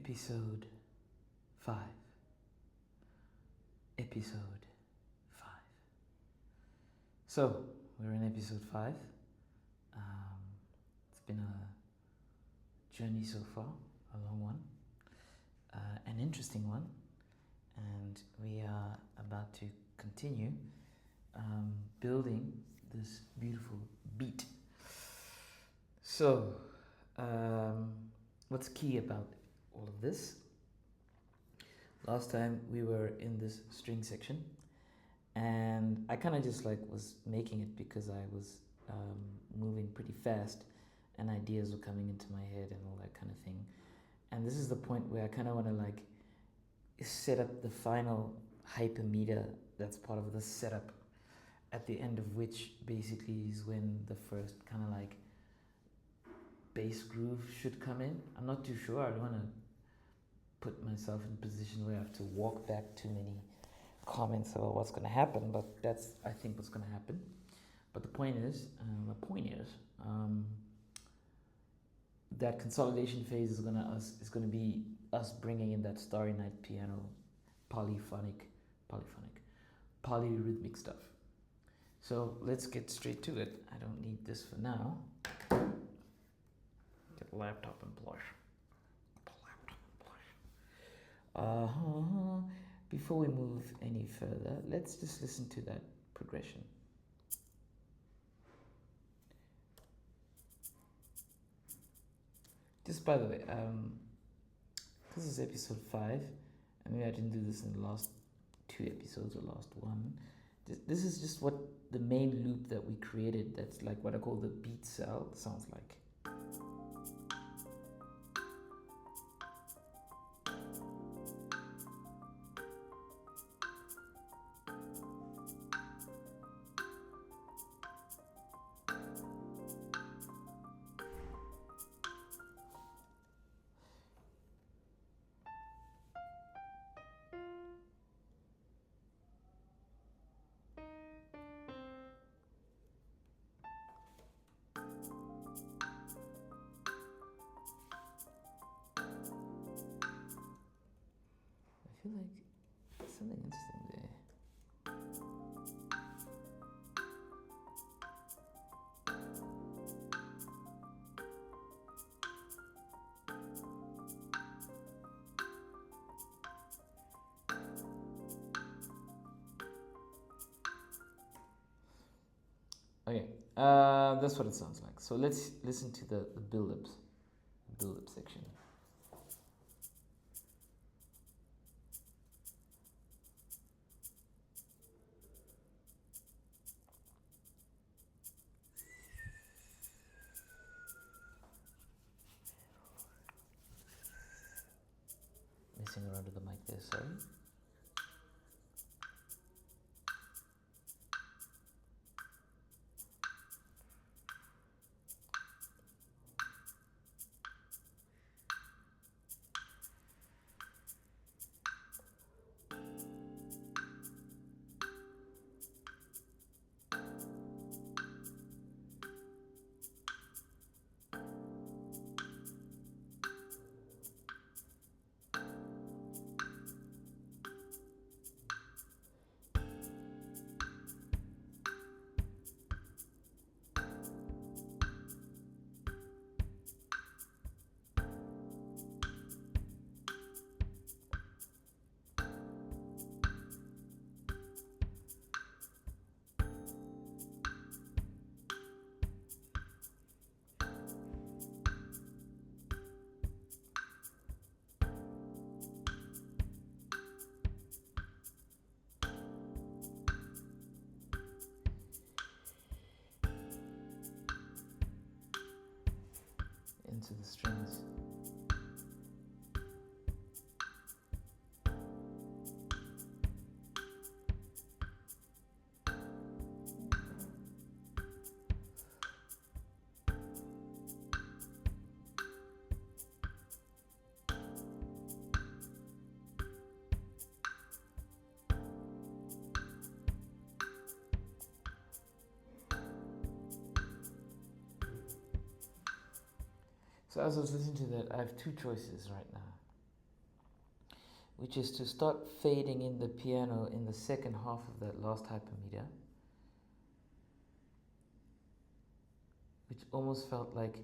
Episode 5. Episode 5. So, we're in episode 5. It's been a journey so far, a long one, an interesting one, and we are about to continue building this beautiful beat. So, what's key about all of this? Last time we were in this string section, and I kind of just was making it because I was moving pretty fast and ideas were coming into my head and all that kind of thing. And this is the point where I kind of want to set up the final hypermeter that's part of the setup, at the end of which basically is when the first kind of bass groove should come in. I'm not too sure. I don't want to put myself in a position where I have to walk back too many comments about what's going to happen, but that's, I think, what's going to happen. But the point is, that consolidation phase is going to be us bringing in that Starry-Night piano, polyrhythmic stuff. So let's get straight to it. I don't need this for now. Get laptop and blush. Before we move any further, let's just listen to that progression. Just by the way, this is episode 5, and maybe I didn't do this in the last 2 episodes or last one. This is just what the main loop that we created, that's what I call the beat cell, sounds like. I feel like something interesting there. Okay, that's what it sounds like. So let's listen to the build-up section. Messing around with the mic there, sorry. Into the strings. So as I was listening to that, I have 2 choices right now. which is to start fading in the piano in the second half of that last hypermeter, which almost felt like,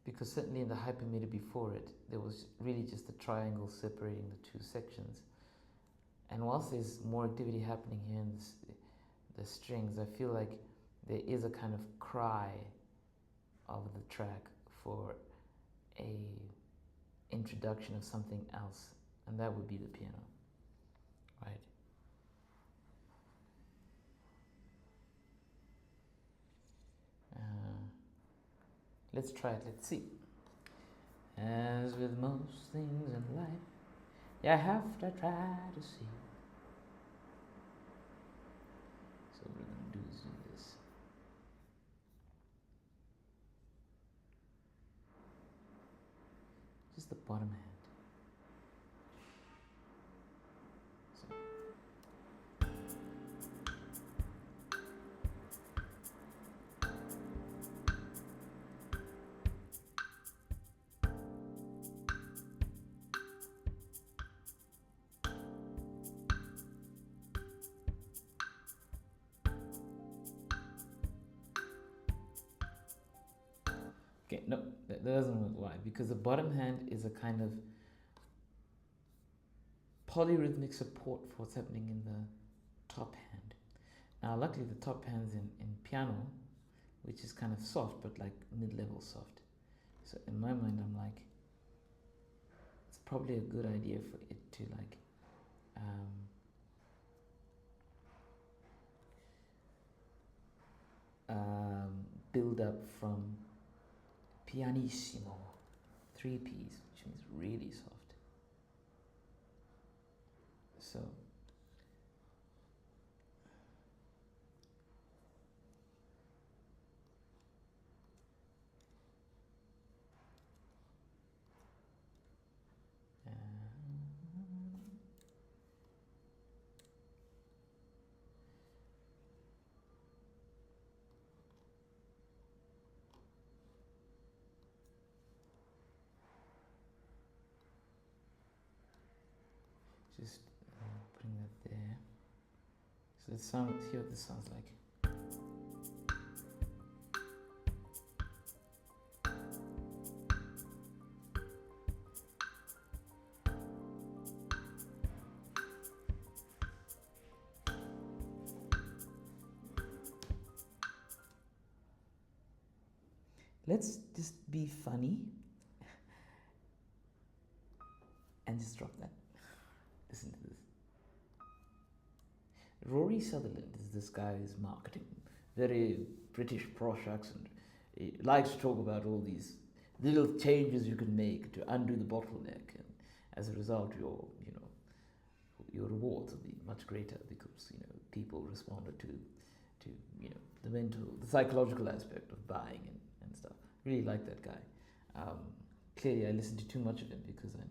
because certainly in the hypermeter before it, there was really just a triangle separating the two sections. And whilst there's more activity happening here in the strings, I feel like there is a kind of cry of the track for a introduction of something else, and that would be the piano, right? Let's try it, let's see. As with most things in life, you have to try to see. So what we're going to do is do this. Just the bottom hand. So. Okay, no, that doesn't work. Why? Because the bottom hand is a kind of polyrhythmic support for what's happening in the top hand. Now, luckily, the top hand's in piano, which is kind of soft, but like mid-level soft. So in my mind, I'm like, it's probably a good idea for it to like build up from pianissimo, 3 Ps, which means really soft. So just putting that there. So let's hear what this sounds like. Let's just be funny and just drop that. Listen to this. Rory Sutherland is this guy's marketing, very British posh accent. He likes to talk about all these little changes you can make to undo the bottleneck, and as a result, your rewards will be much greater because people responded to the psychological aspect of buying and stuff. Really like that guy. Clearly, I listened to too much of him because I'm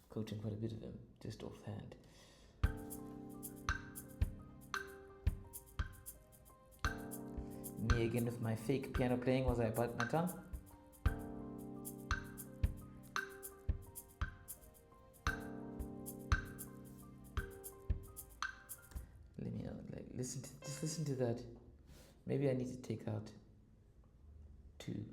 quoting quite a bit of him just offhand. Me again with my fake piano playing. Was I bite my tongue? Let me just listen to that. Maybe I need to take out 2.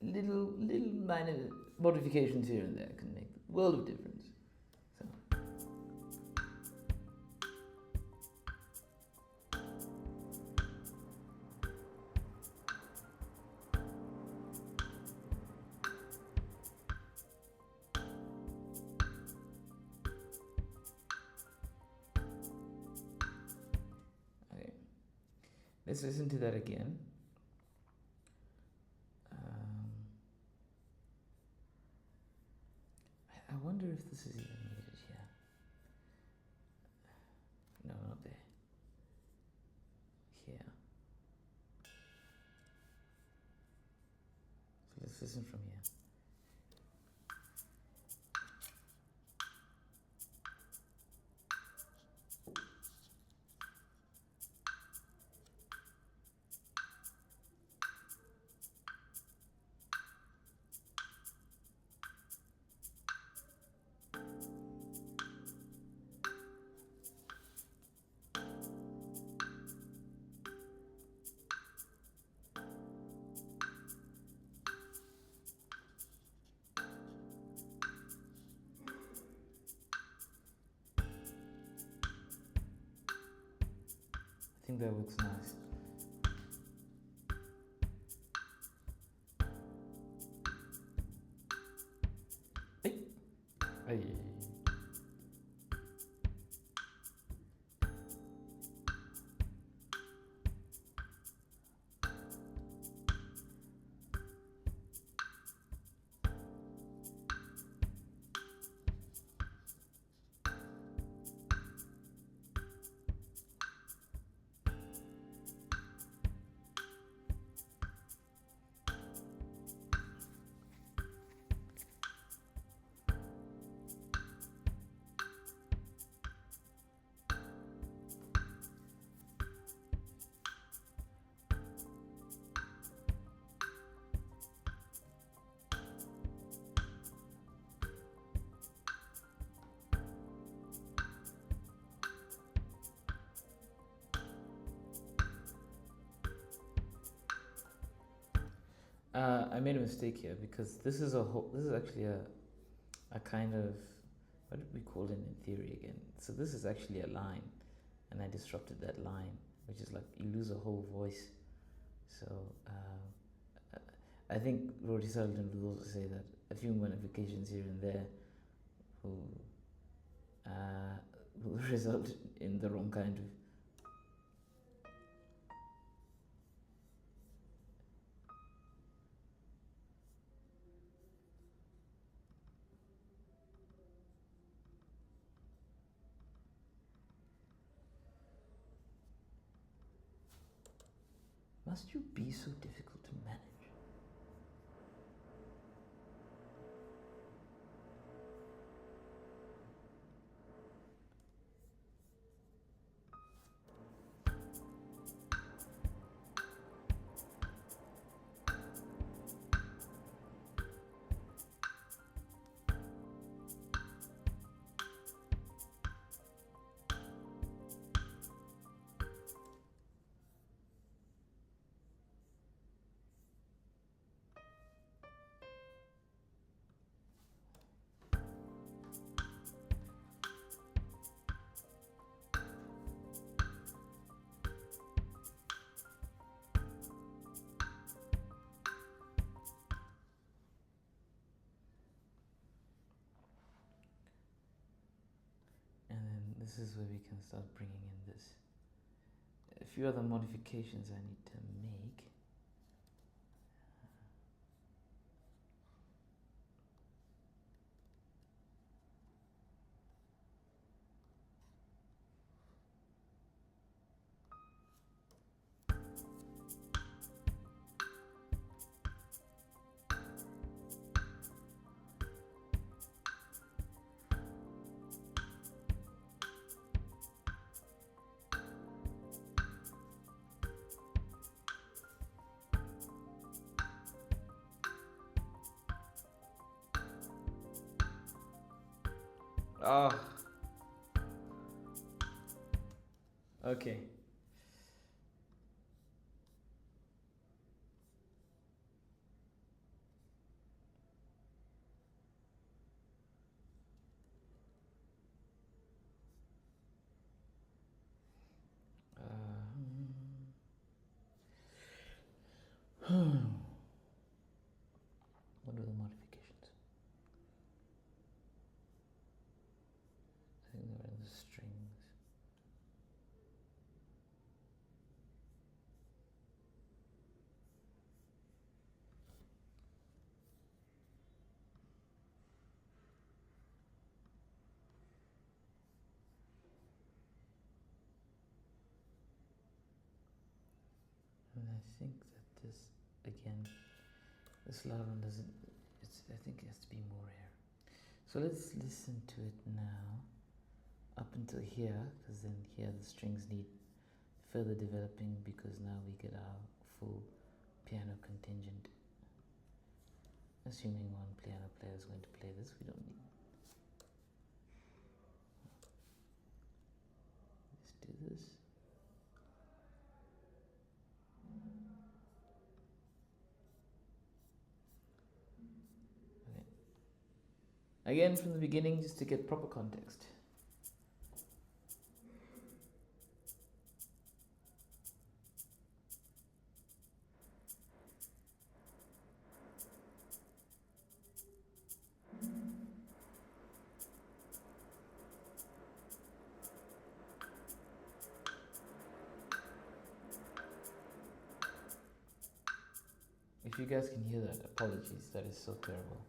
Little minor modifications here and there can make a world of difference. So. Okay, let's listen to that again. I wonder if this is even needed here. No, not there. Here. So let's listen from here. think that looks nice. Hey. Hey. I made a mistake here because this is actually a kind of, what did we call it in theory again? So this is actually a line, and I disrupted that line, which is like you lose a whole voice. So I think Rodi Sullivan would also say that a few modifications here and there will result in the wrong kind of. Must you be so difficult to manage? This is where we can start bringing in this. A few other modifications I need to make. Oh. Okay. What are the modifications? I think they were the strings. And I think that this, again, this loud one doesn't, I think it has to be more here. So let's listen to it now, up until here, because then here the strings need further developing because now we get our full piano contingent. Assuming one piano player is going to play this, we don't need. Let's do this. Okay. Again, from the beginning, just to get proper context. If you guys can hear that, apologies, that is so terrible.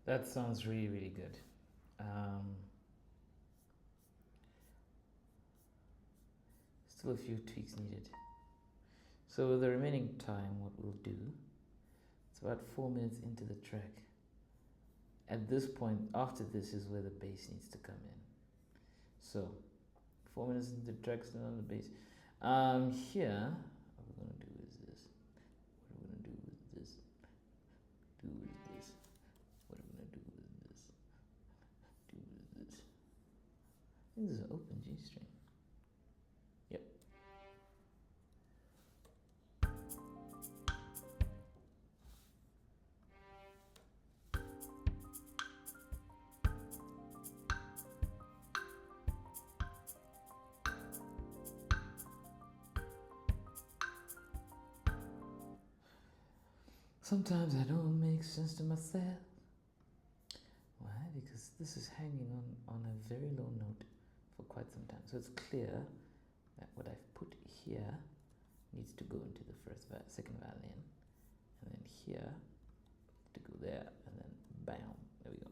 That sounds really, really good. Still a few tweaks needed. So with the remaining time, what we'll do, it's about 4 minutes into the track. At this point, after this is where the bass needs to come in. So, 4 minutes into the track, still on the bass. Here, what we're going to do is this. What we're going to do with this. Do with this. What I'm going to do with this. Do with this. I think this is an open G string. Yep. Sometimes I don't make sense to myself. Why? Because this is hanging on a very low note for quite some time. So it's clear that what I've put here needs to go into the second violin, and then here to go there, and then bam, there we go.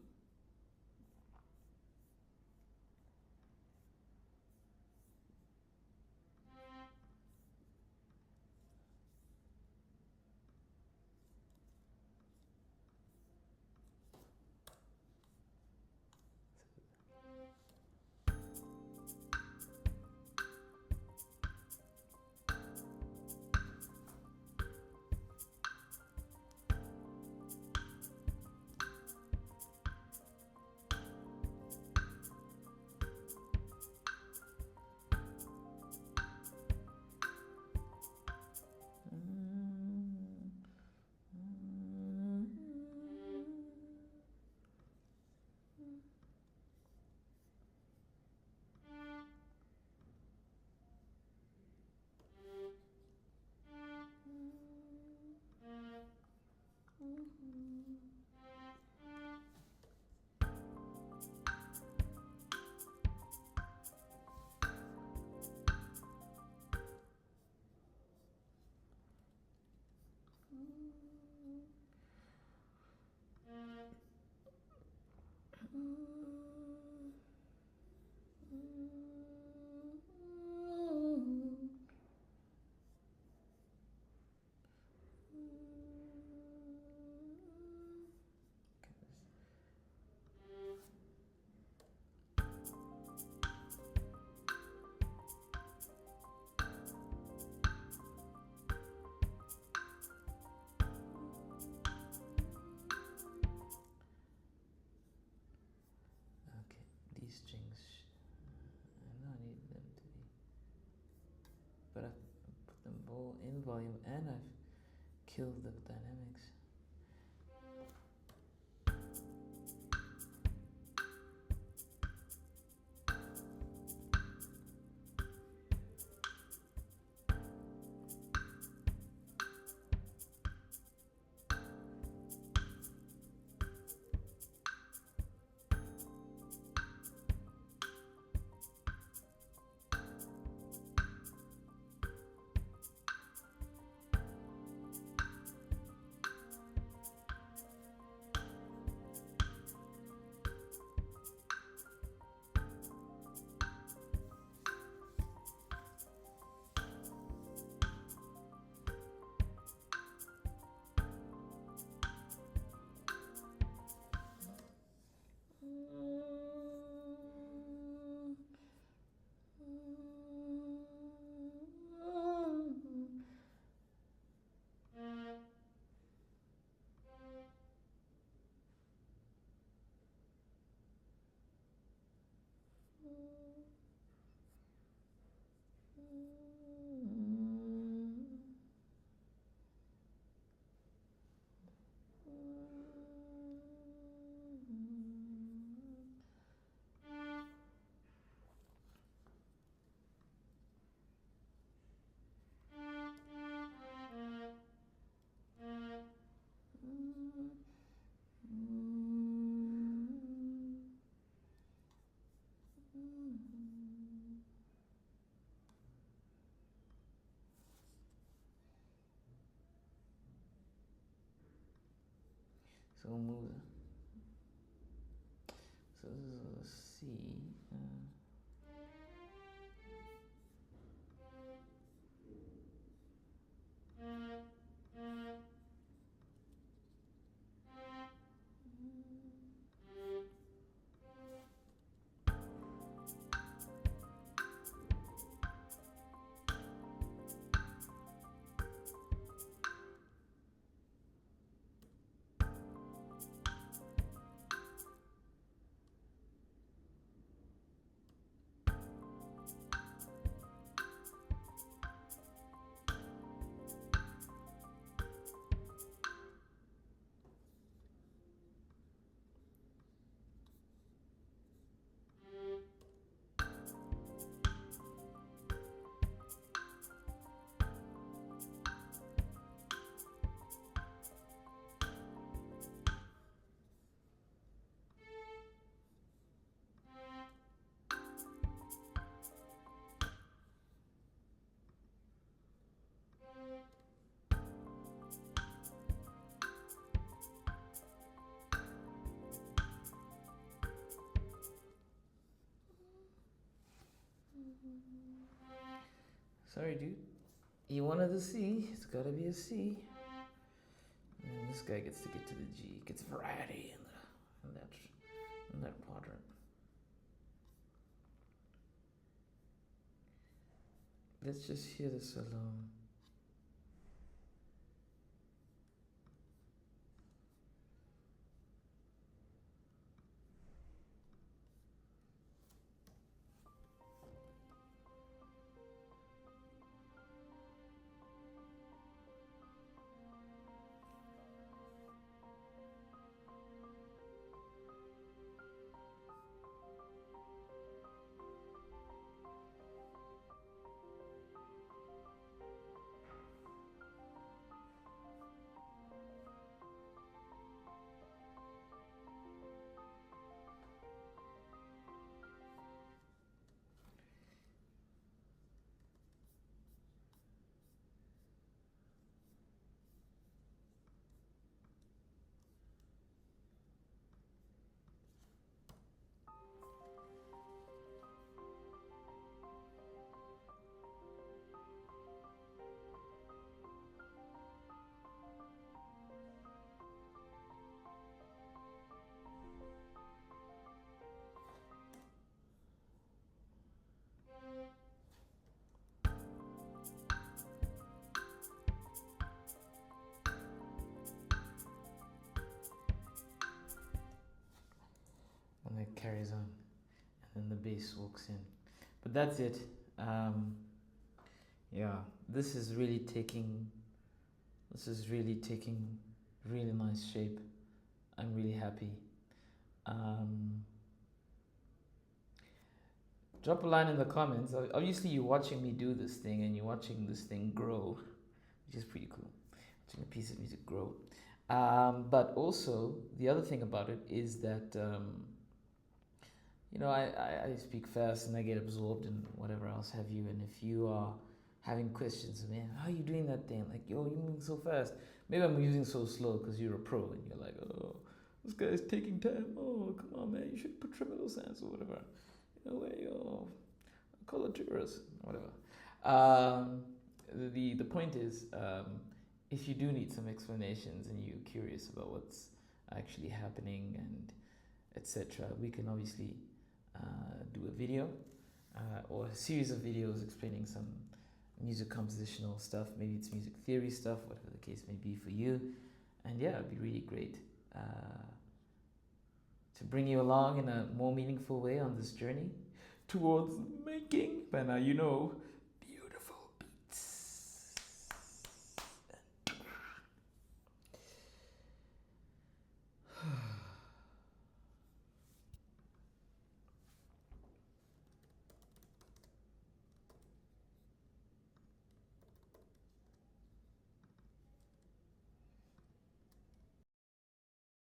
in volume and I've killed the dynamics. So we'll move. So this is a C. Sorry, dude. You wanted a C, it's gotta be a C. And this guy gets to get to the G. Gets variety in that quadrant. Let's just hear this alone. And it carries on, and then the bass walks in. But that's it. Yeah, this is really taking really nice shape. I'm really happy. Um, Drop a line in the comments. Obviously, you're watching me do this thing and you're watching this thing grow, which is pretty cool. Watching a piece of music grow. But also, the other thing about it is that, I speak fast and I get absorbed in whatever else have you. And if you are having questions, man, how are you doing that thing? Like, yo, you're moving so fast. Maybe I'm moving so slow because you're a pro and you're like, oh, this guy's taking time. Oh, come on, man, you should put tremolo sounds or whatever. Yo, color triggers, whatever. Um, the point is, if you do need some explanations and you're curious about what's actually happening and etc., we can obviously do a video or a series of videos explaining some music compositional stuff. Maybe it's music theory stuff, whatever the case may be for you. And yeah, it'd be really great to bring you along in a more meaningful way on this journey towards making. By now, you know,